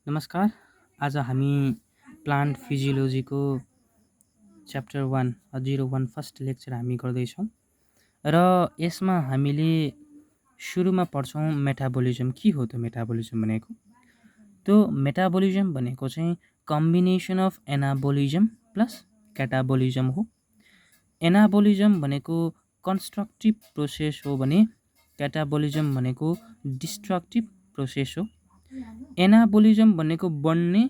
नमस्कार। आज हामी प्लान्ट फिजियोलोजीको च्याप्टर 1 फर्स्ट लेक्चर हामी गर्दैछौँ र यसमा हामीले सुरुमा पढ्छौँ मेटाबोलिजम। के हो त मेटाबोलिजम भनेको? त्यो मेटाबोलिजम भनेको चाहिँ कम्बिनेसन अफ एनाबोलिजम प्लस क्याटाबोलिजम हो। एनाबोलिजम भनेको कन्स्ट्रक्टिभ प्रोसेस हो भने क्याटाबोलिजम भनेको डिस्ट्रक्टिभ प्रोसेस हो। एनाबोलिजम भनेको बन्ने,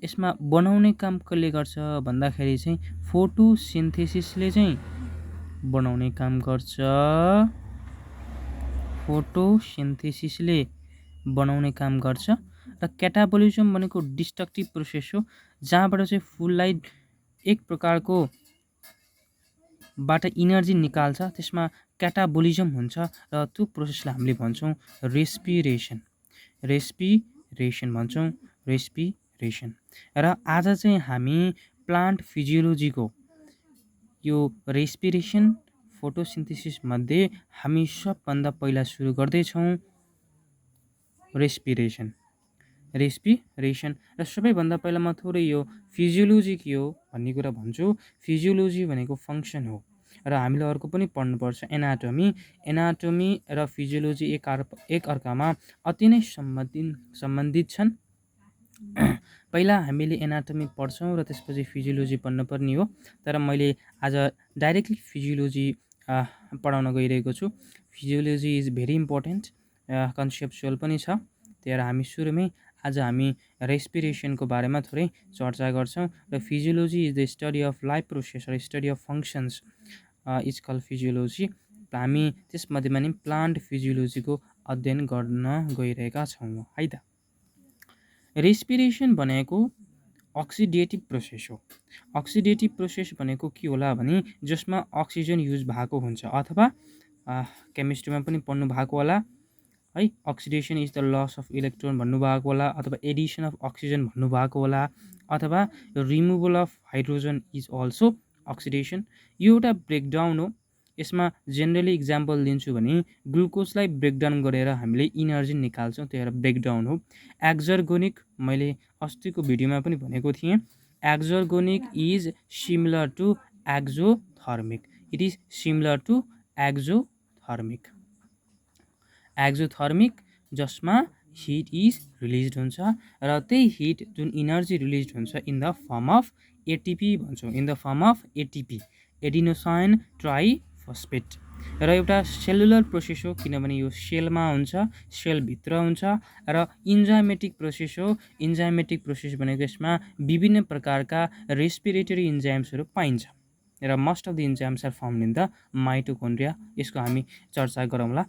यसमा बनाउने काम कसले गर्छ भन्दाखेरि चाहिँ फोटोसिन्थेसिसले चाहिँ बनाउने काम गर्छ। फोटोसिन्थेसिसले बनाउने काम गर्छ र क्याटाबोलिजम भनेको डिस्ट्रक्टिभ प्रोसेस हो, जहाँबाट चाहिँ फुललाई एक प्रकारको बाट इनर्जी निकाल्छ, त्यसमा क्याटाबोलिजम हुन्छ र त्यो प्रोसेसलाई हामीले भन्छौँ रेस्पिरेसन। रेस्पिरेसन र आज चाहिँ हामी प्लान्ट फिजियोलोजीको यो रेस्पिरेसन फोटोसिन्थेसिस मध्ये हामी सबभन्दा पहिला सुरु गर्दैछौँ रेस्पिरेसन र सबैभन्दा पहिला म थोरै यो फिजियोलोजी के हो भन्ने कुरा भन्छु। फिजियोलोजी भनेको फङ्सन हो र हामीले अर्को पनि पढ्नुपर्छ एनाटोमी र फिजियोलोजी एक अर्कामा अति नै सम्बन्धित छन्। पहिला हामीले एनाटोमी पढ्छौँ र त्यसपछि फिजियोलोजी पढ्नुपर्ने हो, तर मैले आज डाइरेक्टली फिजियोलोजी पढाउन गइरहेको छु। Physiology is very important, conceptual पनि छ। त्यही भएर हामी सुरुमै आज हामी रेस्पिरेसनको बारेमा थोरै चर्चा गर्छौँ र physiology is the study of life process र study of functions is called physiology. हामी त्यसमध्येमा नि प्लान्ट फिजियोलोजीको अध्ययन गर्न गइरहेका छौँ है त। रेस्पिरेसन भनेको अक्सिडेटिभ प्रोसेस हो। अक्सिडेटिभ प्रोसेस भनेको के होला भने जसमा अक्सिजन युज भएको हुन्छ, अथवा केमिस्ट्रीमा पनि पढ्नु भएको होला है, oxidation is the loss of electron भन्नुभएको होला, अथवा एडिसन अफ अक्सिजन भन्नुभएको होला, अथवा removal of hydrogen is also oxidation. यो एउटा ब्रेकडाउन हो। यसमा जेनरली इक्जाम्पल दिन्छु भने ग्लुकोजलाई ब्रेकडाउन गरेर हामीले इनर्जी निकाल्छौँ, त्यो एउटा ब्रेकडाउन हो। एक्जर्गोनिक, मैले अस्तिको भिडियोमा पनि भनेको थिएँ, exergonic is similar to exothermic. It is similar to exothermic जसमा हिट इज रिलिज हुन्छ र त्यही हिट जुन इनर्जी रिलिज हुन्छ in the form of ATP भन्छौँ, in the form of ATP, adenosine triphosphate. र एउटा सेलुलर प्रोसेस हो, किनभने यो सेलमा हुन्छ, सेलभित्र हुन्छ र इन्जाइमेटिक प्रोसेस हो। इन्जाइमेटिक प्रोसेस भनेको यसमा विभिन्न प्रकारका रेस्पिरेटरी इन्जाइम्सहरू पाइन्छ र most of the enzymes are found in the mitochondria. यसको हामी चर्चा गरौँला।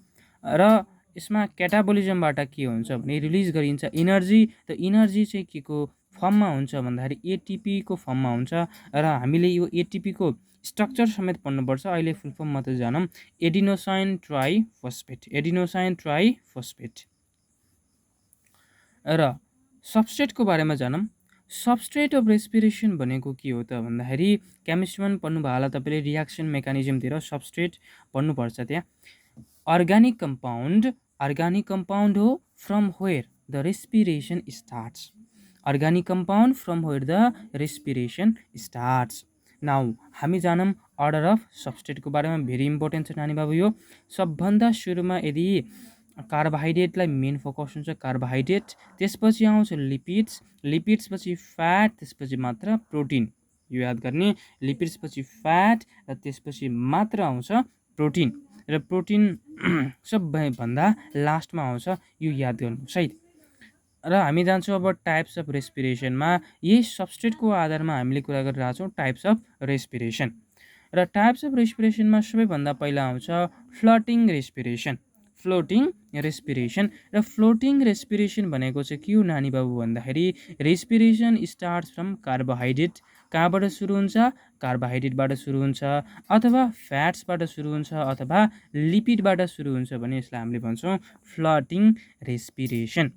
र यसमा क्याटाबोलिजमबाट के हुन्छ भने रिलिज गरिन्छ इनर्जी। त इनर्जी चाहिँ के को फर्ममा हुन्छ भन्दाखेरि एटिपीको फर्ममा हुन्छ र हामीले यो एटिपीको स्ट्रक्चर समेत पढ्नुपर्छ। अहिले फुल फर्म मात्रै जानौँ, एडिनोसाइन ट्राइफस्फेट। र सबस्ट्रेटको बारेमा जानौँ। सबस्ट्रेट अफ रेस्पिरेसन भनेको के हो त भन्दाखेरि केमिस्ट्रीमा पनि पढ्नुभयो होला तपाईँले, रियाक्सन मेकानिजमतिर सबस्ट्रेट पढ्नुपर्छ। त्यहाँ अर्ग्यानिक कम्पाउन्ड हो from where the respiration starts. Organic compound from where the respiration starts. Now हामी जानौँ अर्डर अफ सबस्ट्रेटको बारेमा। भेरी इम्पोर्टेन्ट छ नानी बाबु। यो सबभन्दा सुरुमा यदि कार्बोहाइड्रेटलाई मेन फोकस हुन्छ, कार्बोहाइड्रेट, त्यसपछि आउँछ लिपिड्स पछि फ्याट, त्यसपछि मात्र प्रोटिन। यो याद गर्ने, लिपिड्स पछि फ्याट र त्यसपछि मात्र आउँछ प्रोटिन, र प्रोटिन सबैभन्दा लास्टमा आउँछ। यो याद गर्नुहोस् है। र हामी जान्छौँ अब टाइप्स अफ रेस्पिरेसनमा। यही सबस्ट्रेटको आधारमा हामीले कुरा गरिरहेको छौँ टाइप्स अफ रेस्पिरेसन। र टाइप्स अफ रेस्पिरेसनमा सबैभन्दा पहिला आउँछ फ्लोटिङ रेस्पिरेसन। र फ्लोटिङ रेस्पिरेसन भनेको चाहिँ के हो नानी बाबु भन्दाखेरि रेस्पिरेसन स्टार्ट्स फ्रम कार्बोहाइड्रेट। कहाँबाट सुरु हुन्छ? कार्बोहाइड्रेटबाट सुरु हुन्छ, अथवा फ्याट्सबाट सुरु हुन्छ, अथवा लिपिडबाट सुरु हुन्छ भने यसलाई हामीले भन्छौँ फ्लोटिङ रेस्पिरेसन।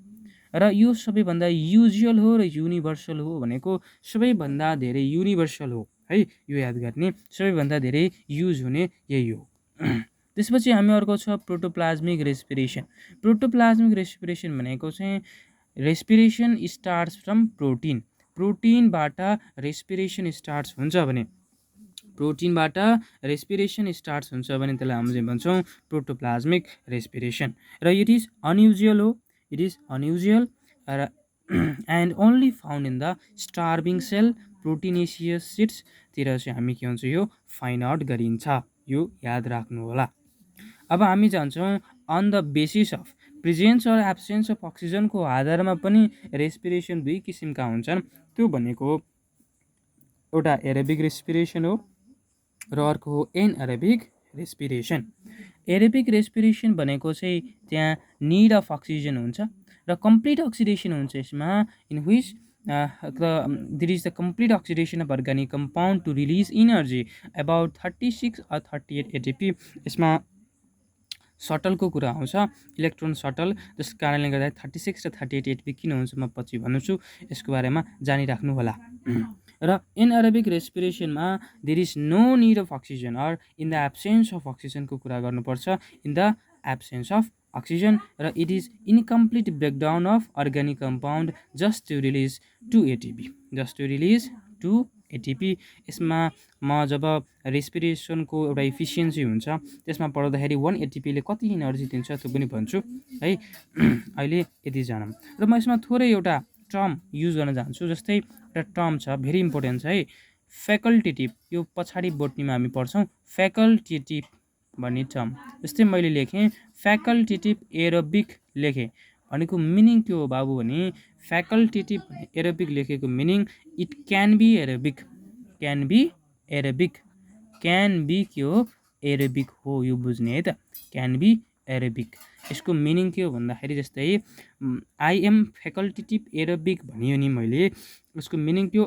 र यो सबैभन्दा युजुअल हो र युनिभर्सल हो भनेको सबैभन्दा धेरै युनिभर्सल हो है, यो याद गर्ने, सबैभन्दा धेरै युज हुने यही हो। त्यसपछि हामी अर्को छ प्रोटोप्लाज्मिक रेस्पिरेसन। प्रोटोप्लाज्मिक रेस्पिरेसन भनेको चाहिँ रेस्पिरेसन स्टार्ट्स फ्रम प्रोटिन, प्रोटिनबाट रेस्पिरेसन स्टार्ट्स हुन्छ भने, प्रोटिनबाट रेस्पिरेसन स्टार्ट्स हुन्छ भने त्यसलाई हामीले भन्छौँ प्रोटोप्लाज्मिक रेस्पिरेसन। र इट इज अनयुजुअल हो, इट इज अनयुजुअल र and only found in the starving cell proteinaceous सिट्सतिर चाहिँ हामी के भन्छौँ, यो फाइन्ड आउट गरिन्छ, यो याद राख्नु होला। अब हामी जान्छौँ on the basis of presence or absence of अक्सिजनको आधारमा पनि रेस्पिरेसन दुई किसिमका हुन्छन्। त्यो भनेको एउटा एरोबिक रेस्पिरेसन हो र अर्को हो एनएरोबिक रेस्पिरेसन। एरोबिक रेस्पिरेसन भनेको चाहिँ त्यहाँ निड अफ अक्सिजन हुन्छ र कम्प्लिट अक्सिडेसन हुन्छ यसमा, in which there is the complete oxidation of organic compound to release energy about 36 or 38 ATP। यसमा सटलको कुरा आउँछ, इलेक्ट्रोन सटल, जस कारणले गर्दा 36 र 38 एटिपी किन हुन्छ म पछि भन्छु, यसको बारेमा जानिराख्नु होला। र एनएरोबिक रेस्पिरेसनमा there is no need of oxygen or in the absence of अक्सिजनको कुरा गर्नुपर्छ, in the absence of oxygen, र it is incomplete breakdown of organic compound just to release 2 ATP, just to release 2 ATP. यसमा म जब रेस्पिरेसनको एउटा efficiency हुन्छ त्यसमा पढ्दाखेरि 1 एटिपीले कति इनर्जी दिन्छ त्यो पनि भन्छु है। अहिले यति जानौँ र म यसमा थोरै एउटा टर्म युज गर्न जान्छु, जस्तै एउटा टर्म छ भेरी इम्पोर्टेन्ट छ है, फ्याकल्टेटिभ। यो पछाडि बोटनीमा हामी पढ्छौँ फ्याकल्टेटिभ भन्ने टर्म। जस्तै मैले लेखेँ फ्याकल्टेटिभ एरोबिक लेखेँ भनेको मिनिङ के हो बाबु भने, फ्याकल्टेटिभ एरोबिक लेखेको meaning it can be aerobic, can be aerobic, can be के हो एरोबिक हो, यो बुझ्ने है त, क्यान बी एरोबिक। यसको मिनिङ के हो भन्दाखेरि जस्तै आई एम फ्याकल्टेटिभ एरोबिक भनियो नि मैले, यसको मिनिङ त्यो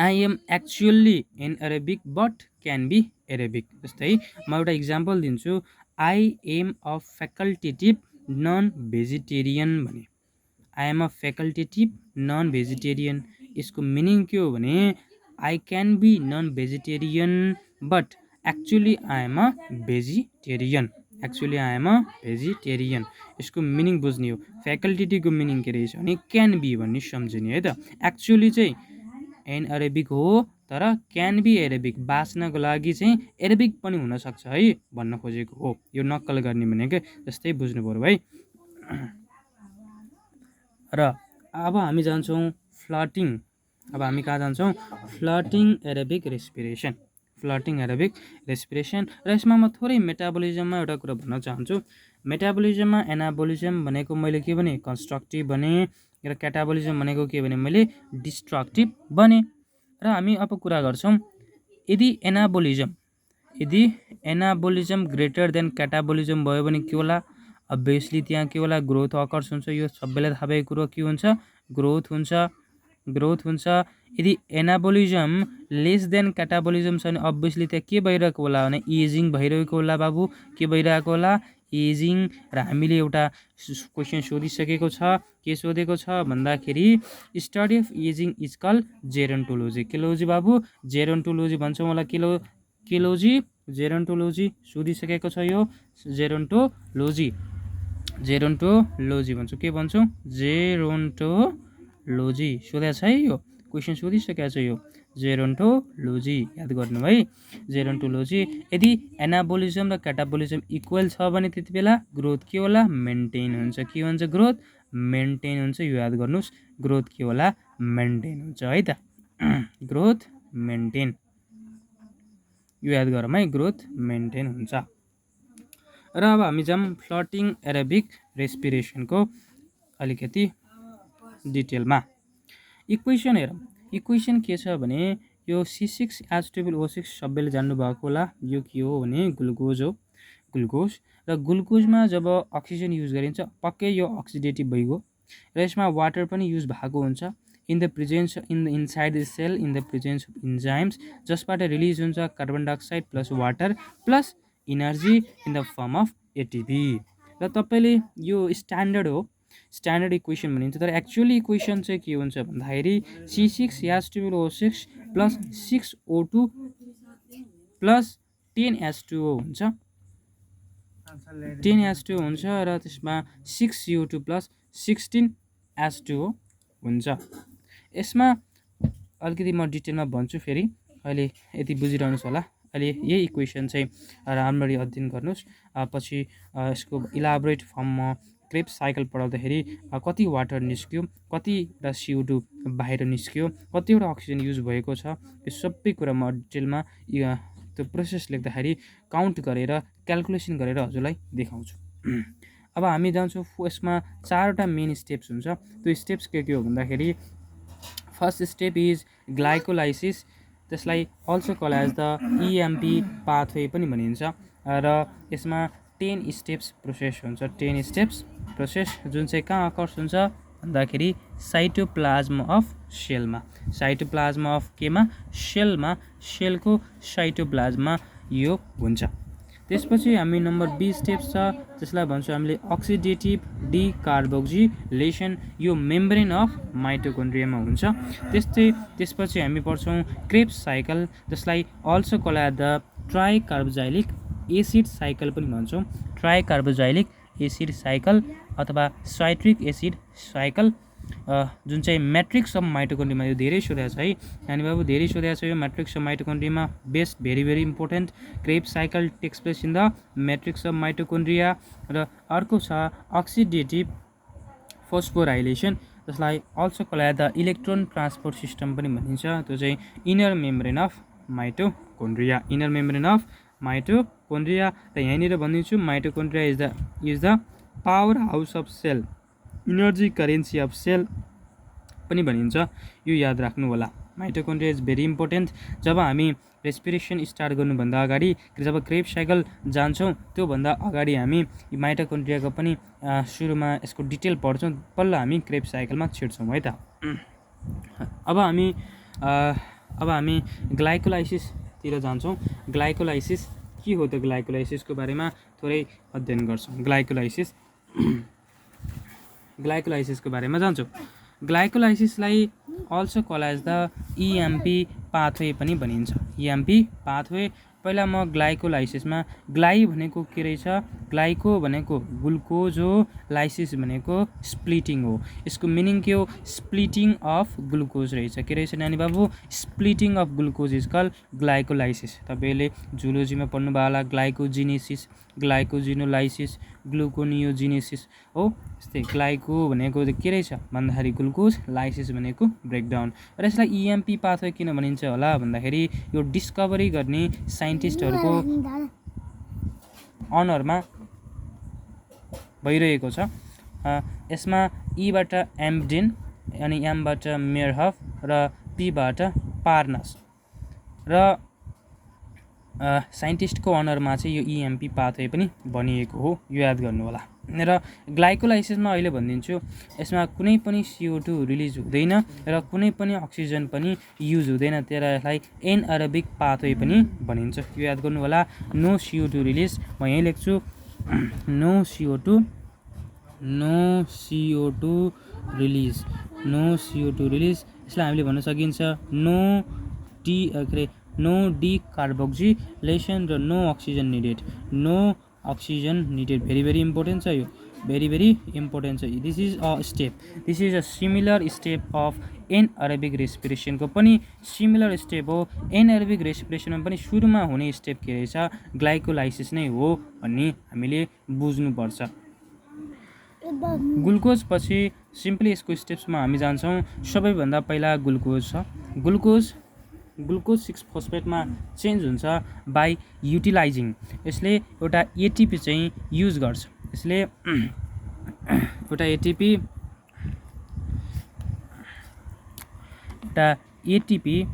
I am actually anaerobic but can be aerobic. जस्तै म एउटा इक्जाम्पल दिन्छु, I am a facultative non vegetarian भने, I am a facultative non vegetarian, यसको मिनिङ के हो भने I can be non vegetarian but actually I am a vegetarian, actually I am a vegetarian. यसको मिनिङ बुझ्ने हो। फ्याकल्टेटिभको meaning के रहेछ भने क्यान बी भन्ने सम्झिने है त, एक्चुअली चाहिँ एन एरोबिक हो तर क्यान बी एरोबिक, बाँच्नको लागि चाहिँ एरोबिक पनि हुनसक्छ है भन्न खोजेको हो, यो नक्कल गर्ने भनेको, जस्तै बुझ्नु पऱ्यो है। र अब हामी जान्छौँ फ्लटिङ, अब हामी कहाँ जान्छौँ, flirting aerobic respiration, flirting aerobic respiration. र यसमा म थोरै मेटाबोलिजममा एउटा कुरा भन्न चाहन्छु। मेटाबोलिजममा एनाबोलिजम भनेको मैले के भने कन्स्ट्रक्टिभ भने, र क्याटाबोलिजम भनेको के भने मैले डिस्ट्रक्टिभ भने। र हामी अब कुरा गर्छौँ यदि एनाबोलिजम ग्रेटर देन क्याटाबोलिजम भयो भने के होला, अभियसली त्यहाँ के होला ग्रोथ अकर्स हुन्छ, यो सबैलाई थाहा भएको कुरो के हुन्छ, ग्रोथ हुन्छ, ग्रोथ हुन्छ। यदि एनाबोलिजम लेस देन क्याटाबोलिजम छ भने अभियसली त्यहाँ के भइरहेको होला भने एजिङ भइरहेको होला बाबु, के भइरहेको होला एजिङ। र हामीले एउटा क्वेसन सोधिसकेको छ, के सोधेको छ भन्दाखेरि study of ageing is called gerontology, के लोजी बाबु, जेरोन्टोलोजी भन्छौँ होला, के लोजी, जेरोन्टोलोजी सोधिसकेको छ, यो जेरोन्टोलोजी, जेरोन्टोलोजी भन्छौँ, के भन्छौँ जेरोन्टोलोजी सोधेको छ है, यो क्वेसन सोधिसकेको छ, यो जेरोन्टोलोजी याद गर्नु है, जेरोन्टोलोजी। यदि एनाबोलिजम र क्याटाबोलिजम इक्वल छ भने त्यति बेला ग्रोथ के होला मेन्टेन हुन्छ, के हुन्छ ग्रोथ मेन्टेन हुन्छ, यो याद गर्नुहोस्, ग्रोथ के होला मेन्टेन हुन्छ है त, ग्रोथ मेन्टेन, यो याद गरौँ है, ग्रोथ मेन्टेन हुन्छ। र अब हामी जाऊँ फ्लटिङ एरोबिक रेस्पिरेसनको अलिकति डिटेलमा। इक्वेसन हेरौँ, इक्वेसन के छ भने यो C6H12O6 सबैले जान्नुभएको होला, यो के हो भने ग्लुकोज हो, ग्लुकोज। र ग्लुकोजमा जब अक्सिजन युज गरिन्छ पक्कै यो अक्सिडेटिभ भइगयो, र यसमा वाटर पनि युज भएको हुन्छ, in the presence inside the cell in the presence of enzymes, जसबाट रिलिज हुन्छ carbon dioxide plus water plus energy in the form of ATP. र तपाईँले यो स्ट्यान्डर्ड हो, स्ट्यान्डर्ड इक्वेसन भनिन्छ, तर एक्चुअली इक्वेसन चाहिँ के हुन्छ भन्दाखेरि C6H12O6 plus 6O2 plus 10H2O हुन्छ, 10H2O हुन्छ, र त्यसमा 6CO2 प्लस 16 H2O हुन्छ। यसमा अलिकति म डिटेलमा भन्छु फेरि, अहिले यति बुझिरहनुहोस् होला। अहिले यही इक्वेसन चाहिँ राम्ररी अध्ययन गर्नुहोस्। पछि यसको इलाबोरेट फर्ममा क्रेब्स साइकल पढाउँदाखेरि कति वाटर निस्क्यो, कतिवटा CO2 बाहिर निस्क्यो, कतिवटा अक्सिजन युज भएको छ, यो सबै कुरा म डिटेलमा त्यो प्रोसेस लेख्दाखेरि काउन्ट गरेर क्यालकुलेसन गरेर हजुरलाई देखाउँछु। अब हामी जान्छौँ यसमा 4वटा मेन स्टेप्स हुन्छ। त्यो स्टेप्स के हो भन्दाखेरि फर्स्ट स्टेप इज ग्लाइकोलाइसिस, त्यसलाई also call as the EMP pathway पनि भनिन्छ। र यसमा 10 स्टेप्स प्रोसेस हुन्छ। 10 स्टेप्स प्रोसेस जुन चाहिँ कहाँ अकर्स हुन्छ भन्दाखेरि साइटोप्लाज्म अफ सेलमा। साइटोप्लाज्म अफ केमा? सेलमा, सेलको साइटोप्लाज्ममा यो हुन्छ। त्यसपछि हामी नम्बर 20 स्टेप्स छ, त्यसलाई भन्छौँ हामीले अक्सिडेटिभ डिकार्बोक्सिलेसन, यो मेम्ब्रेन अफ माइटोकोन्ड्रियामा हुन्छ। त्यसपछि हामी पढ्छौँ क्रेब्स साइकल, जसलाई also call as the tricarboxylic acid cycle पनि भन्छौँ। ट्राइकार्बोक्सिलिक एसिड साइकल अथवा साइट्रिक एसिड साइकल, जुन चाहिँ म्याट्रिक्स अफ माइटोकोन्ड्रियामा, यो धेरै सोधेको छ है नानी बाबु, धेरै सोधेको छ यो म्याट्रिक्स अफ माइटोकोन्ड्रियामा। Best, very very important. Krebs cycle takes place in the matrix of mitochondria. र अर्को छ अक्सिडेटिभ फोस्फोराइलेसन, जसलाई also call as the electron transport system पनि भनिन्छ। त्यो चाहिँ inner membrane of mitochondria, inner membrane of mitochondria. र यहाँनिर भनिदिन्छु mitochondria is the power house of cell, energy currency of cell पनि भनिन्छ। यो याद राख्नु होला। Mitochondria is very important. जब हामी रेस्पिरेसन स्टार्ट गर्नुभन्दा अगाडि, जब क्रेब्स साइकल जान्छौँ त्योभन्दा अगाडि हामी माइटोकोन्ड्रियाको पनि सुरुमा यसको डिटेल पढ्छौँ, पल्ल हामी क्रेब्स साइकलमा छिर्छौँ है त। अब हामी ग्लाइकोलाइसिसतिर जान्छौँ। ग्लाइकोलाइसिस के हो त? ग्लाइकोलाइसिसको बारेमा थोरै अध्ययन गर्छौँ। ग्लाइकोलाइसिसको बारेमा जान्छौँ। ग्लाइकोलाइसिसलाई also call as the EMP pathway पनि भनिन्छ। EMP pathway. पहिला म ग्लाइकोलाइसिसमा, ग्लाइ भनेको के रहेछ? ग्लाइको भनेको ग्लुकोज हो, लाइसिस भनेको स्प्लिटिङ हो। यसको मिनिङ के हो? स्प्लिटिङ अफ ग्लुकोज रहेछ। के रहेछ नानी बाबु? Splitting of glucose is call glycolysis. तपाईँले जुलोजीमा पढ्नुभयो होला, ग्लाइकोजिनेसिस, ग्लाइकोजिनोलाइसिस, ग्लुकोनियोजिनेसिस हो। यस्तै ग्लाइको भनेको के रहेछ भन्दाखेरि ग्लुकोज, लाइसिस भनेको ब्रेकडाउन। र यसलाई EMP पाथवे किन भनिन्छ होला भन्दाखेरि यो डिस्कभरी गर्ने साइन्टिस्टहरूको अनरमा भइरहेको छ। यसमा ईबाट एम्बडेन, अनि एमबाट मेयरहफ र पीबाट पार्नस, र साइन्टिस्टको अनरमा चाहिँ यो EMP पाथवे पनि भनिएको हो, यो याद गर्नु होला। र ग्लाइकोलाइसिसमा अहिले भनिदिन्छु, यसमा कुनै पनि CO2 रिलिज हुँदैन र कुनै पनि अक्सिजन पनि युज हुँदैन, त्यसलाई यसलाई एनएरोबिक पाथवे पनि भनिन्छ। यो याद गर्नु होला। नो CO2 रिलिज, म यहीँ लेख्छु no CO2 release, no CO2 release. यसलाई हामीले भन्न सकिन्छ नो डिकार्बोक्सिलेसन र no oxygen needed, no oxygen needed. Very very important छ यो, भेरी भेरी इम्पोर्टेन्ट छ। This is a step, this is a similar step of anaerobic रेस्पिरेसनको पनि सिमिलर स्टेप हो। एनएरोबिक रेस्पिरेसनमा पनि सुरुमा हुने स्टेप के रहेछ? ग्लाइकोलाइसिस नै हो भन्ने हामीले बुझ्नुपर्छ। ग्लुकोज पछि सिम्पली यसको स्टेप्समा हामी जान्छौँ। सबैभन्दा पहिला ग्लुकोज छ। ग्लुकोज 6 फोस्फेटमा चेन्ज हुन्छ बाई युटिलाइजिङ। यसले एउटा ATP चाहिँ युज गर्छ। यसले एउटा ATP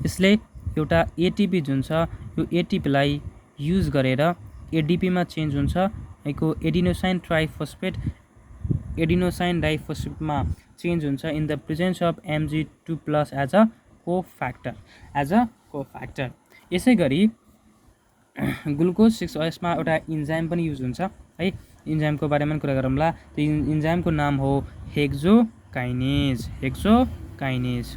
यसले एउटा ATP जुन छ यो ATPलाई युज गरेर ADPमा चेन्ज हुन्छ। यसको एडिनोसाइन डाइफोस्फेटमा चेन्ज हुन्छ in the presence of Mg2+ as a cofactor. यसै गरी ग्लुकोज 6 यसमा एउटा इन्जाइम पनि युज हुन्छ है। इन्जाइमको बारेमा कुरा गरौँला। त्यो इन्जाइमको नाम हो हेक्सोकाइनेज।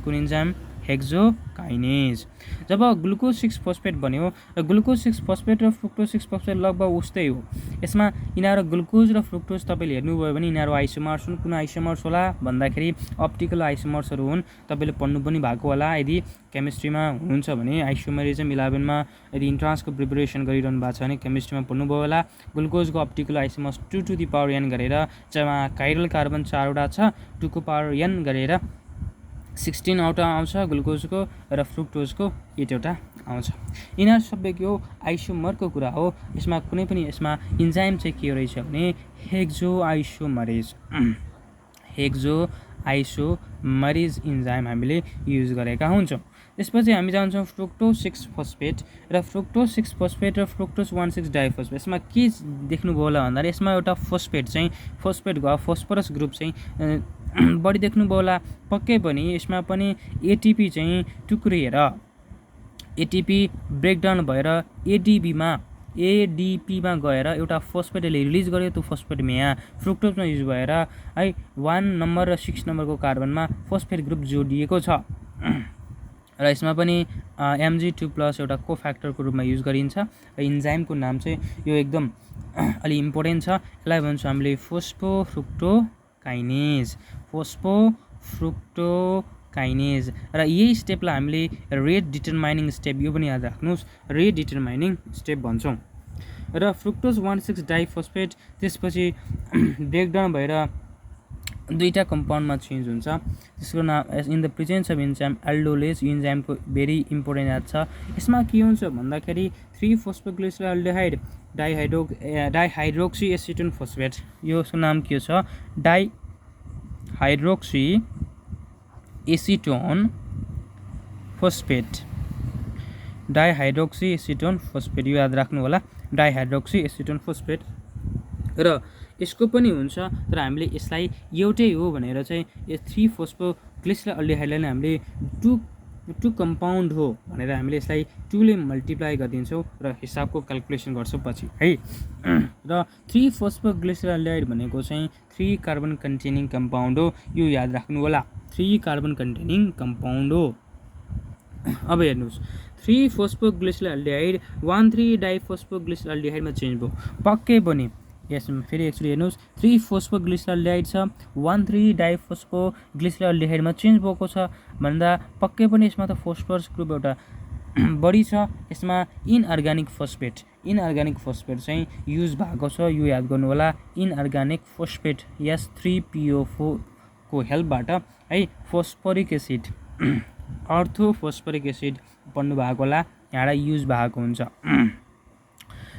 कुन इन्जाइम? हेक्सोकाइनेज। जब ग्लुकोज 6 फोस्फेट बन्यो र ग्लुकोज 6 फोस्फेट र फ्रुक्टोज 6 फोस्फेट लगभग उस्तै हो। यसमा यिनीहरू ग्लुकोज र फ्रुक्टोज तपाईँले हेर्नुभयो भने यिनीहरू आइसोमर्स हुन्। कुन आइसोमर्स होला भन्दाखेरि अप्टिकल आइसोमर्सहरू हुन्। तपाईँले पढ्नु पनि भएको होला यदि केमिस्ट्रीमा हुनुहुन्छ भने आइसोमेरिजम 11मा यदि इन्ट्रान्सको प्रिपरेसन गरिरहनु भएको छ भने केमिस्ट्रीमा पढ्नुभयो होला। ग्लुकोजको अप्टिकल आइसोमर्स 2n गरेर जहाँ काइरल कार्बन 4वटा छ 2n गरेर 16वटा आउँछ ग्लुकोजको र फ्रुक्टोजको 8वटा आउँछ। यिनीहरू सबै के हो आइसोमरको कुरा हो। यसमा कुनै पनि यसमा इन्जाइम चाहिँ के रहेछ भने हेक्सोआइसोमरेज इन्जाइम हामीले युज गरेका हुन्छौँ। त्यसपछि हामी जान्छौँ फ्रुक्टोज 6 फोस्फेट र फ्रुक्टोज 6 फोस्फेट र फ्रुक्टोज 1,6 डाइफोस्फेट। यसमा के देख्नुभयो होला भन्दाखेरि यसमा एउटा फोस्फेटको फोस्फरस ग्रुप चाहिँ बढी देख्नुभयो होला। पक्कै पनि यसमा पनि एटिपी चाहिँ टुक्रिएर एटिपी ब्रेकडाउन भएर एडिपीमा गएर एउटा फोस्फेटले रिलिज गर्यो। त्यो फोस्फेटमा यहाँ फ्रुक्टोजमा युज भएर है 1 नम्बर र 6 नम्बरको कार्बनमा फोस्फेट ग्रुप जोडिएको छ र यसमा पनि Mg2+ एउटा कोफ्याक्टरको रूपमा युज गरिन्छ र इन्जाइमको नाम चाहिँ यो एकदम अलि इम्पोर्टेन्ट छ। यसलाई भन्छौँ हामीले फोस्फोफ्रुक्टोकाइनेज र यही स्टेपलाई हामीले रेट डिटरमाइनिङ स्टेप यो पनि याद राख्नुहोस् रेट डिटरमाइनिङ स्टेप भन्छौँ। र फ्रुक्टोज 1,6 डाइफोस्फेट त्यसपछि ब्रेकडाउन भएर दुईटा कम्पाउन्डमा चेन्ज हुन्छ। त्यसको नाम in the presence of enzyme aldolase इन्जाइमको भेरी इम्पोर्टेन्ट याद छ। यसमा के हुन्छ भन्दाखेरि 3 फोस्फोग्लिसराल्डिहाइड डाइहाइड्रोक्सी एसिटोन फोस्फेट यसको नाम के छ डाइहाइड्रोक्सी एसिटोन फोस्फेट यो याद राख्नु होला डाइहाइड्रोक्सी एसिटोन फोस्फेट। र यसको पनि हुन्छ तर हामीले यसलाई एउटै हो भनेर चाहिँ यो 3 फोस्फोग्लिसराल्डिहाइडलाई नै हामीले 2 कम्पाउन्ड हो भनेर हामीले यसलाई 2 ले मल्टिप्लाई गरिदिन्छौँ र हिसाबको क्याल्कुलेसन गर्छौँ पछि है। र 3 फोस्फोग्लिसराल्डिहाइड भनेको चाहिँ 3 कार्बन कन्टेनिङ कम्पाउन्ड हो यो याद राख्नु होला 3 कार्बन कन्टेनिङ कम्पाउन्ड हो। अब हेर्नुहोस् 3 फोस्फोग्लिसराल्डिहाइड 1,3 डाइफोस्फोग्लिसराल्डिहाइडमा चेन्ज भयो। पक्कै पनि यसमा फेरि एक्चुअली हेर्नुहोस् 3 फोस्फोग्लिसराल्डिहाइड छ 1,3 डाइफोस्फोग्लिसराल्डिहाइडमा चेन्ज भएको छ भन्दा पक्कै पनि यसमा त फोस्फरस ग्रुप एउटा बढी छ। यसमा इनअर्ग्यानिक फोस्फेट चाहिँ युज भएको छ यो याद गर्नु होला इनअर्ग्यानिक फोस्फेट S3PO4 को हेल्पबाट है फोस्फोरिक एसिड अर्थोफोस्फोरिक एसिड पढ्नु भएको होला यहाँलाई युज भएको हुन्छ।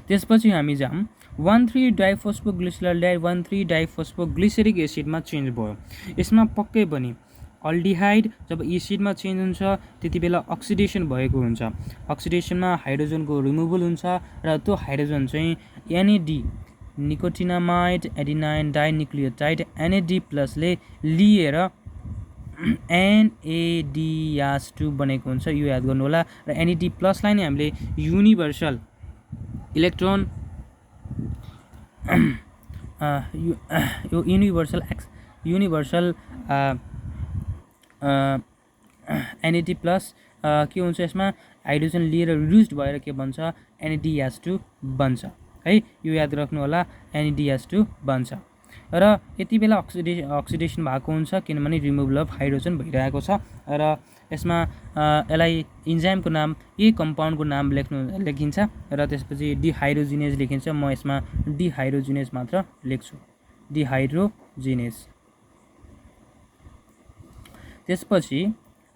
त्यसपछि हामी जाम 1,3 डाइफोस्फोग्लिसराल्डिहाइड 1,3 डाइफोस्फोग्लिसरिक एसिडमा चेन्ज भयो। यसमा पक्कै पनि अल्डिहाइड जब एसिडमा चेन्ज हुन्छ त्यति बेला अक्सिडेसन भएको हुन्छ। अक्सिडेसनमा हाइड्रोजनको रिमुभल हुन्छ र त्यो हाइड्रोजन चाहिँ NAD निकोटिनामाइड एडिनाइन डाइन्युक्लियोटाइड NAD+ ले लिएर NADH2 बनेको हुन्छ यो याद गर्नु होला। र NAD+ लाई नै हामीले युनिभर्सल इलेक्ट्रोन यो युनिभर्सल NAD+ के हुन्छ यसमा हाइड्रोजन लिएर रिड्युस्ड भएर के बन्छ NADH2 बन्छ है यो याद राख्नु होला NADH2 बन्छ। र यति बेला अक्सिडेसन भएको हुन्छ किनभने रिमुभल अफ हाइड्रोजन भइरहेको छ। र यसमा यसलाई इन्जाइमको नाम यही कम्पाउन्डको नाम लेखिन्छ र त्यसपछि डिहाइड्रोजिनेज लेखिन्छ। म यसमा डिहाइड्रोजिनेज मात्र लेख्छु डिहाइड्रोजिनेज। त्यसपछि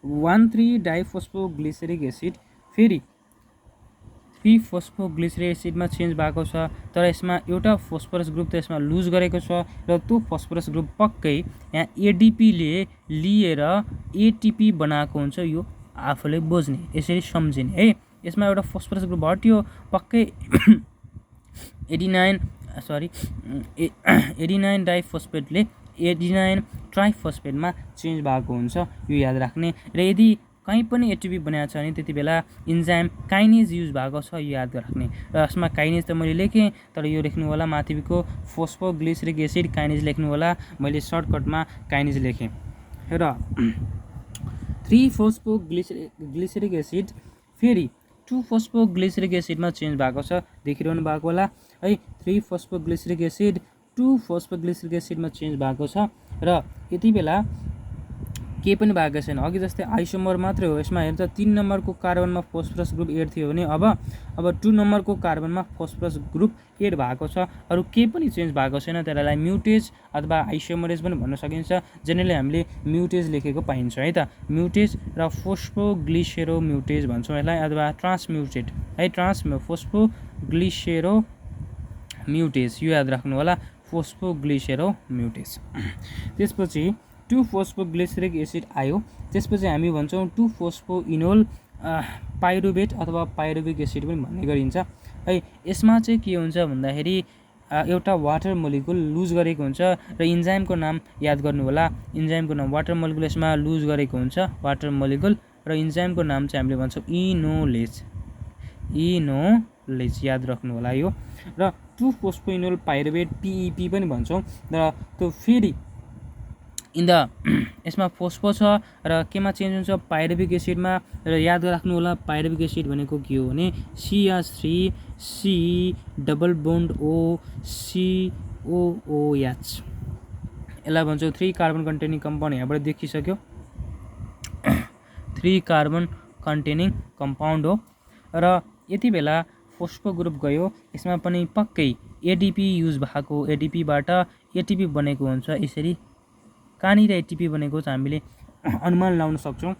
1,3 डाइफोस्फोग्लिसरिक एसिड फेरि 3 फोस्फोग्लिसरिक एसिडमा चेन्ज भएको छ तर यसमा एउटा फोस्फरस ग्रुप त यसमा लुज गरेको छ र त्यो फोस्फरस ग्रुप पक्कै यहाँ एडिपीले लिएर एटिपी बनाएको हुन्छ यो आफूले बुझ्ने यसरी सम्झिने है। यसमा एउटा फोस्फरस ग्रुप हट्यो पक्कै एडिनाइन डाइफोस्फेटले एडिनाइन ट्राइफोस्फेटमा चेन्ज भएको हुन्छ यो याद राख्ने। र यदि कहीँ पनि एटिपी बनाएको छ भने त्यति बेला इन्जाइम काइनेज युज भएको छ यो याद राख्ने। र यसमा काइनेज त मैले लेखेँ तर यो लेख्नु होला माथिको फोस्फोग्लिसरिक एसिड काइनेज लेख्नु होला मैले सर्टकटमा काइनेज लेखेँ। र 3-फोस्फोग्लिसरिक एसिड फेरि 2-फोस्फोग्लिसरिक एसिडमा चेन्ज भएको छ, देखिरहनु भएको होला है। 3-फोस्फोग्लिसरिक एसिड 2-फोस्फोग्लिसरिक एसिडमा चेन्ज भएको छ र यति बेला केही पनि भएको छैन। अघि जस्तै आइसोमर मात्रै हो, यसमा हेर्दा 3 नम्बरको कार्बनमा फोस्फरस ग्रुप एड थियो भने अब 2 नम्बरको कार्बनमा फोस्फरस ग्रुप एड भएको छ। अरू केही पनि चेन्ज भएको छैन, त्यसलाई म्युटेज अथवा आइसोमरेज पनि भन्न सकिन्छ। जेनरली हामीले म्युटेज लेखेको पाइन्छ है त, म्युटेज र फोस्फोग्लिसेरो म्युटेज भन्छौँ यसलाई, अथवा ट्रान्सम्युटेड है, फोस्फोग्लिसेरो म्युटेज, यो याद राख्नु होला, फोस्फोग्लिसेरो म्युटेज। त्यसपछि 2-फोस्फोग्लिसरिक एसिड आयो, त्यसपछि हामी भन्छौँ 2-फोस्फोइनोल पाइरुवेट अथवा पाइरुविक एसिड पनि भन्ने गरिन्छ है। यसमा चाहिँ के हुन्छ भन्दाखेरि एउटा वाटर मोलिकुल लुज गरेको हुन्छ र इन्जाइमको नाम याद गर्नु होला, इन्जाइमको नाम वाटर मोलिकुल यसमा लुज गरेको हुन्छ, वाटर मोलिकुल, र इन्जाइमको नाम चाहिँ हामीले भन्छौँ इनोलेज, याद राख्नु होला यो। र 2-फोस्फोइनोल पाइरुवेट PEP पनि भन्छौँ, र त्यो फेरि यसमा फोस्फो छ र केमा चेन्ज हुन्छ, पाइरुविक एसिडमा। र याद राख्नु होला पाइरुविक एसिड भनेको के हो भने CH3 C double bond O COOH, यसलाई भन्छौँ 3 कार्बन कन्टेनिङ कम्पाउन्ड। यहाँबाट देखिसक्यो 3 कार्बन कन्टेनिङ कम्पाउन्ड हो। र यति बेला फोस्फो ग्रुप गयो, यसमा पनि पक्कै ADP युज भएको, ADPबाट ATP बनेको हुन्छ। यसरी कहाँनिर ATP बनेको चाहिँ हामीले अनुमान लगाउन सक्छौँ,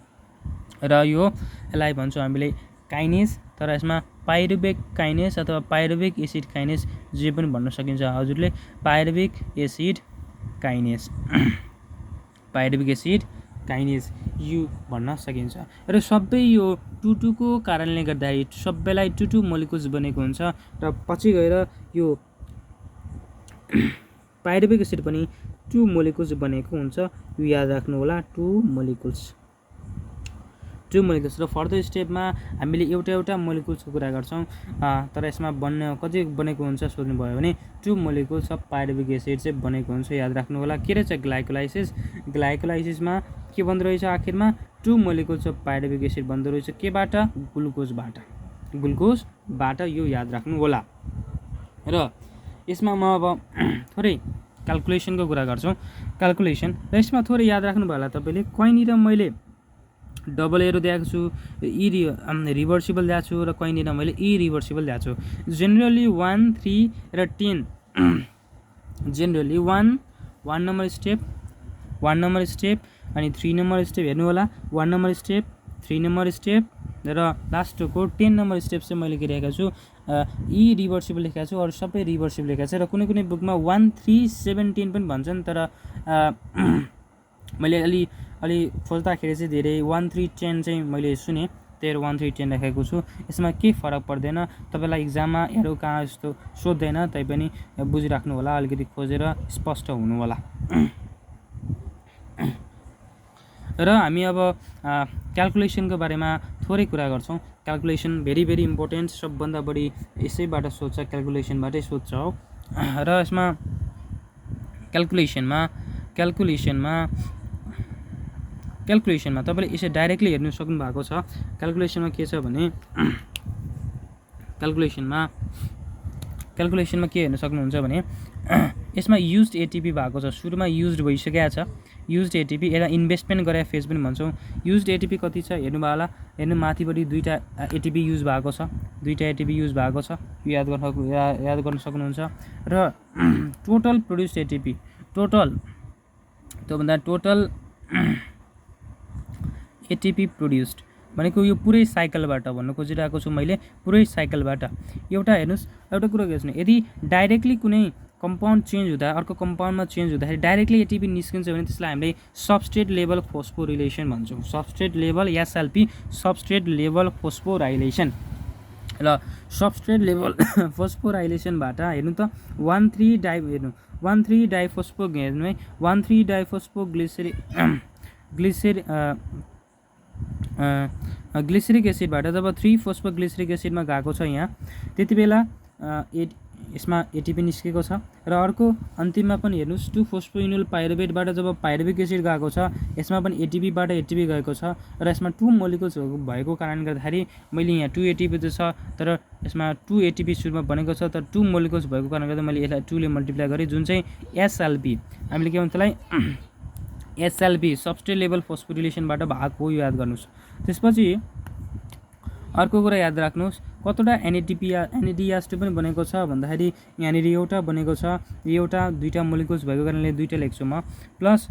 र यसलाई भन्छौँ हामीले काइनेज, तर यसमा पाइरुविक काइनेज अथवा पाइरुविक एसिड काइनेज जे पनि भन्न सकिन्छ हजुरले, pyruvic acid kinase, pyruvic acid kinase यो भन्न सकिन्छ। र सबै यो 2-2 को कारणले गर्दाखेरि सबैलाई 2-2 मोलिकुल्स बनेको हुन्छ, र पछि गएर यो पाइरुविक एसिड पनि 2 मोलिकुल्स बनेको हुन्छ, यो याद राख्नु होला, 2 मोलिकुल्स। र फर्दर स्टेपमा हामीले एउटा मोलिकुल्सको कुरा गर्छौँ, तर यसमा कति बनेको हुन्छ सोध्नु भयो भने 2 मोलिकुल्स अफ पाइरुविक एसिड चाहिँ बनेको हुन्छ, याद राख्नु होला। के रहेछ ग्लाइकोलाइसिस, ग्लाइकोलाइसिसमा के बन्दो रहेछ आखिरमा 2 मोलिकुल्स अफ पाइरुविक एसिड बन्दो रहेछ, केबाट, ग्लुकोजबाट, यो याद राख्नु होला। र यसमा म अब थोरै क्याल्कुलेसनको कुरा गर्छौँ, क्याल्कुलेसन, र यसमा थोरै याद राख्नु भयो होला तपाईँले, कहीँनिर मैले डबल एरो दिएको छु, रिभर्सिबल दिएको छु, र कहीँनिर मैले इरिभर्सिबल दिएको छु। जेनरली 1, 3 र 10, generally 1 number step, 1 number step, अनि 3 नम्बर स्टेप हेर्नु होला, 1 नम्बर स्टेप, 3 नम्बर स्टेप, र लास्टको 10 नम्बर स्टेप चाहिँ मैले के लेखेको छु, इरिभर्सिबल लेखेको छु, अरू सबै रिभर्सिबल लेखेको छ। र कुनै कुनै बुकमा 1, 3, 7, 10 पनि भन्छन्, तर मैले अलि खोज्दाखेरि चाहिँ धेरै 1, 3, 10 चाहिँ मैले सुने, त्यही 1, 3, 10 लेखेको छु। यसमा केही फरक पर्दैन, तपाईँलाई इक्जाममा एरो कहाँ यस्तो सोध्दैन, तैपनि बुझिराख्नु होला, अलिकति खोजेर स्पष्ट हुनु होला। र हामी अब क्याल्कुलेसनको बारेमा थोरै कुरा गर्छौँ। क्याल्कुलेसन भेरी भेरी इम्पोर्टेन्ट, सबभन्दा बढी यसैबाट सोध्छ, क्याल्कुलेसनबाटै सोध्छ हो। र यसमा क्याल्कुलेसनमा तपाईँले यसो डाइरेक्टली हेर्नु सक्नु भएको छ। क्याल्कुलेसनमा के छ भने क्याल्कुलेसनमा के हेर्न सक्नुहुन्छ भने यसमा युज्ड एटिपी भएको छ, सुरुमा युज्ड भइसकेको छ, युज्ड एटिपी, यसलाई इन्भेस्टमेन्ट गरे फेज पनि भन्छौँ। युज्ड एटिपी कति छ हेर्नु भयो होला, हेर्नु माथिपट्टि 2टा एटिपी युज भएको छ, 2टा एटिपी युज भएको छ, यो याद गर्न सक्नुहुन्छ। र टोटल प्रोड्युस्ड एटिपी, त्योभन्दा टोटल एटिपी प्रोड्युस्ड भनेको यो पुरै साइकलबाट भन्नु खोजिरहेको छु मैले, पुरै साइकलबाट। एउटा हेर्नुहोस्, एउटा कुरो के छ भने यदि डाइरेक्टली कुनै कम्पाउन्ड चेन्ज हुँदा अर्को कम्पाउन्डमा चेन्ज हुँदाखेरि डाइरेक्टली एटिपी निस्किन्छ भने त्यसलाई हामीले सबस्ट्रेट लेभल फोस्फोरिलेसन भन्छौँ। Substrate level SLP, substrate level phosphorylation. र सबस्ट्रेट लेभल फोस्फोराइलेसनबाट हेर्नु त 1,3 डाइफोस्फो हेर्नु है, 1,3 ग्लिसरिक एसिडबाट जब 3 फोस्फोग्लिसरिक एसिडमा गएको छ यहाँ, त्यति बेला यसमा एटिपी निस्केको छ र अर्को अन्तिममा पनि हेर्नुस् 2-फस्फोइनोल पाइरुवेटबाट जब पाइरुविक एसिड गएको छ यसमा पनि एटिपीबाट एटिपी गएको छ र यसमा 2 मोलिकुल्स भएको कारणले गर्दाखेरि मैले यहाँ 2 एटिपी त छ तर यसमा 2 एटिपी सुरुमा बनेको छ तर 2 मोलिकुल्स भएको कारणले गर्दा मैले यसलाई 2 ले मल्टिप्लाई गरेँ जुन चाहिँ एसएलपी हामीले के भन्छ त्यसलाई एसएलपी सबस्ट्रेट लेभल फस्फोरिलेसनबाट भएको हो याद गर्नुस्। त्यसपछि अर्को कुरा याद राख्नुस् कतवटा एनएडीएस2 पनि बनेको छ भन्दाखेरि यहाँनिर एउटा बनेको छ एउटा दुईटा मोलिकुल्स भएको कारणले दुईटा लेख्छु म प्लस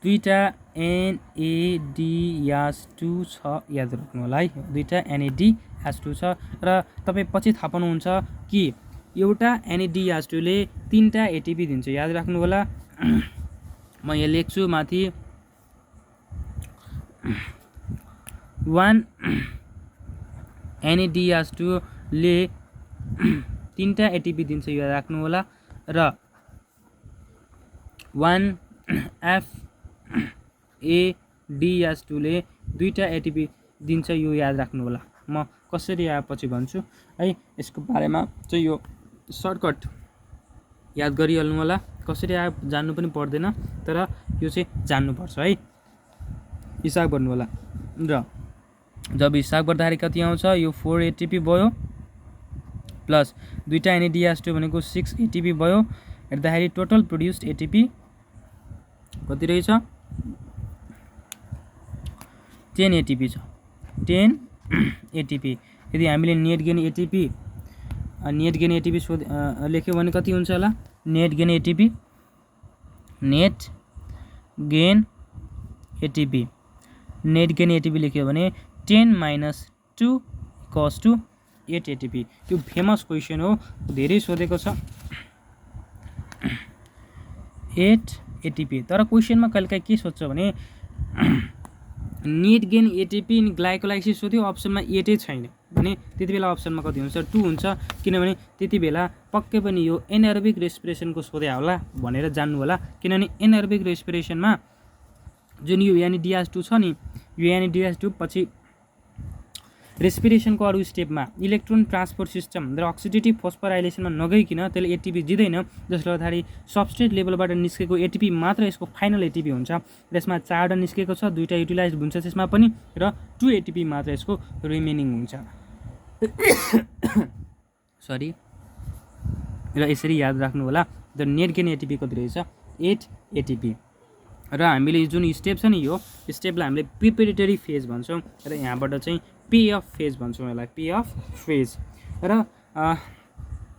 दुईटा एनएडीएस2 छ याद राख्नु होला है दुईटा एनएडीएस2 छ र तपाईँ पछि थाहा पाउनुहुन्छ कि एउटा एनएडीएस2 ले 3टा एटिपी दिन्छ याद राख्नु होला। म यहाँ लेख्छु माथि 1 NADH2 ले 3टा एटिपी दिन्छ याद राख्नु होला र 1 FADH2 ले 2टा एटिपी दिन्छ यो याद राख्नु होला। म कसरी आएपछि भन्छु है यसको बारेमा चाहिँ यो सर्टकट याद गरिहाल्नु होला कसरी आए जान्नु पनि पर्दैन तर यो चाहिँ जान्नुपर्छ है हिसाब गर्नु होला र जब हिसाब गर्दाखेरि कति आउँछ यो 4 एटिपी भयो प्लस दुईटा NADH2 भनेको 6 एटिपी भयो हेर्दाखेरि टोटल प्रोड्युस्ड एटिपी कति रहेछ 10 एटिपी छ 10 एटिपी। यदि हामीले नेट गेन एटिपी लेख्यो भने कति हुन्छ होला नेट गेन एटिपी लेख्यो भने 10 - 2 = 8 एटिपी। यो फेमस क्वेसन हो धेरै सोधेको छ 8 एटिपी तर क्वेसनमा कहिलेकाहीँ के सोध्छ भने net gain ATP in glycolysis सोध्यो अप्सनमा 8 छैन भने त्यति बेला अप्सनमा कति हुन्छ 2 हुन्छ किनभने त्यति बेला पक्कै पनि यो एनारोबिक रेस्पिरेसनको सोधे होला भनेर जान्नु होला किनभने एनारोबिक रेस्पिरेसनमा जुन यो NADH2 छ नि यो NADH2 पछि रेस्पिरेसनको अरु स्टेपमा इलेक्ट्रोन ट्रान्सपोर्ट सिस्टम र अक्सिडेटिभ फस्फोराइलेसनमा नगइकिन त्यसले एटिपी दिँदैन जसले गर्दाखेरि सबस्ट्रेट लेभलबाट निस्केको एटिपी मात्र यसको फाइनल एटिपी हुन्छ र यसमा 4वटा निस्केको छ 2टा युटिलाइज हुन्छ त्यसमा पनि र 2 एटिपी मात्र यसको रिमेनिङ हुन्छ सरी र यसरी याद राख्नु होला द नेट गेन एटिपी कति रहेछ 8 एटिपी र हामीले जुन स्टेप छ नि यो स्टेपलाई हामीले प्रिपेरेटरी फेज भन्छौँ र यहाँबाट चाहिँ पे अफ फेज भन्छौँ यसलाई पे अफ फेज र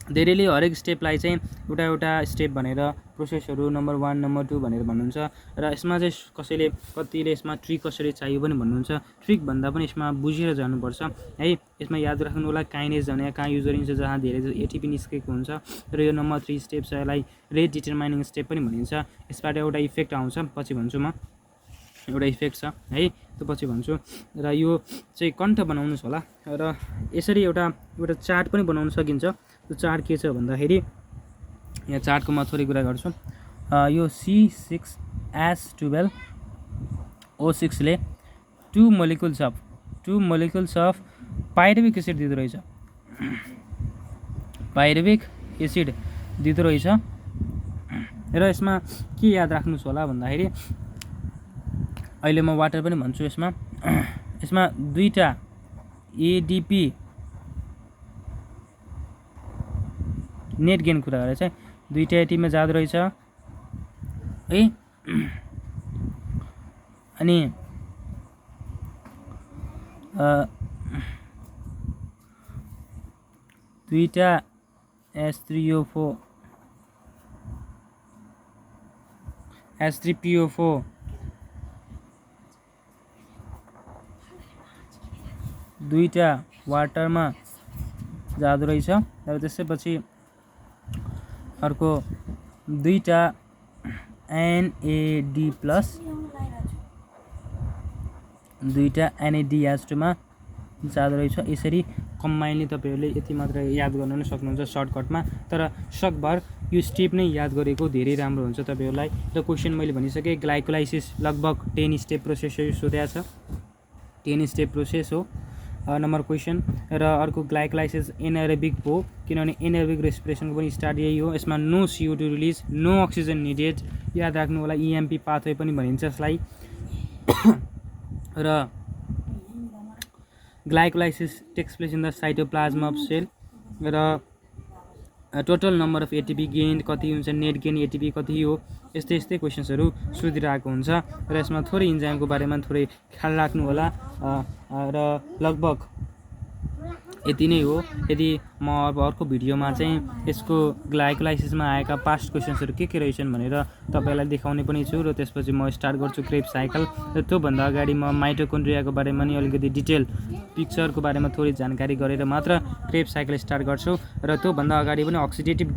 धेरैले हरेक स्टेपलाई चाहिँ एउटा स्टेप भनेर प्रोसेसहरू नम्बर 1 नम्बर 2 भनेर भन्नुहुन्छ र यसमा चाहिँ कसैले कतिले यसमा ट्रिक कसरी चाहियो पनि भन्नुहुन्छ ट्रिक भन्दा पनि यसमा बुझेर जानुपर्छ है। यसमा याद राख्नु होला काइनेज भने कहाँ युज गरिन्छ जहाँ धेरै एटिपी निस्केको हुन्छ र यो नम्बर 3 स्टेप छ यसलाई रेट डिटरमाइनिङ स्टेप पनि भनिन्छ। यसबाट एउटा इफेक्ट आउँछ पछि भन्छु म एउटा इफेक्ट छ है त्यो पछि भन्छु र यो चाहिँ कन्ठ बनाउनुस् होला र यसरी एउटा चार्ट पनि बनाउन सकिन्छ। त्यो चार्ट के छ भन्दाखेरि यहाँ चार्टको म थोरै कुरा गर्छु यो C6H12O6 ले 2 मोलिकुल्स अफ पाइरुविक एसिड दिँदो रहेछ र यसमा के याद राख्नुस् होला भन्दाखेरि अहिले म वाटर पनि भन्छु यसमा दुईटा एडिपी नेट गेन कुरा गरेर चाहिँ दुईटा एटिपीमा जाँदो रहेछ है अनि दुईटा H3PO4 दुईटा वाटरमा जाँदो रहेछ र त्यसैपछि अर्को दुईटा NAD+ दुईटा NADH2 मा जाँदो रहेछ। यसरी कम्बाइनली तपाईहरुले यति मात्र याद गर्न नै सक्नुहुन्छ सर्टकटमा तर सकभर यो स्टेप नै याद गरेको धेरै राम्रो हुन्छ तपाईहरुलाई र क्वेशन मैले भनिसके ग्लाइकोलाइसिस लगभग 10 स्टेप प्रोसेस सोधेको छ 10 स्टेप प्रोसेस हो नम्बर क्वेसन। र अर्को ग्लाइकोलाइसिस एनाएरोबिक हो किनभने एनाएरोबिक रेस्पिरेसनको पनि स्टार्ट यही हो। यसमा no CO2 release, no oxygen needed, याद राख्नु होला। EMP पाथवे पनि भनिन्छ यसलाई। र glycolysis takes place in the cytoplasm of cell. र total number of ATP gain कति हुन्छ, नेट गेन एटिपी कति हो, यस्तै यस्तै क्वेसन्सहरू सोधिरहेको हुन्छ। र यसमा थोरै इन्जाइमको बारेमा थोरै ख्याल राख्नु होला। र लगभग यति नै हो। यदि म अब अर्को भिडियोमा चाहिँ यसको ग्लाइकोलाइसिसमा आएका पास्ट क्वेसन्सहरू के रहेछन् भनेर तपाईँलाई देखाउने पनि छु। र त्यसपछि म स्टार्ट गर्छु क्रेब्स साइकल। र त्योभन्दा अगाडि म माइटोकोन्ड्रियाको बारेमा नि अलिकति डिटेल पिक्चरको बारेमा थोरै जानकारी गरेर मात्र क्रेब्स साइकल स्टार्ट गर्छु। र त्योभन्दा अगाडि पनि अक्सिडेटिभ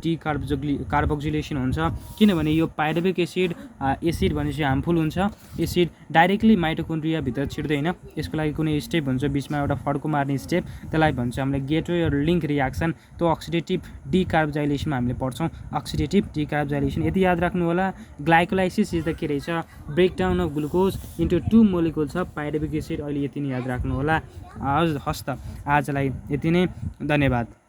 कार्बोक्सिलेसन हुन्छ किनभने यो पाइरुभिक एसिड भनेपछि हार्मफुल हुन्छ। एसिड डाइरेक्टली माइटोकोन्ड्रियाभित्र छिर्दैन, यसको लागि कुनै स्टेप हुन्छ बिचमा, एउटा फड्को मार्ने स्टेप, त्यसलाई भन्छ हामीले गेटवे र लिङ्क रियाक्सन। त्यो अक्सिडेटिभ डिकार्बोजाइलेसनमा हामीले पढ्छौँ, अक्सिडेटिभ डिकार्बोजाइलेसन। यति याद राख्नु होला। ग्लाइकोलाइसिस इज द के रहेछ, breakdown of glucose into 2 molecules of pyruvic acid. अहिले यति नै याद राख्नु होला। हस् त आजलाई यति नै, धन्यवाद।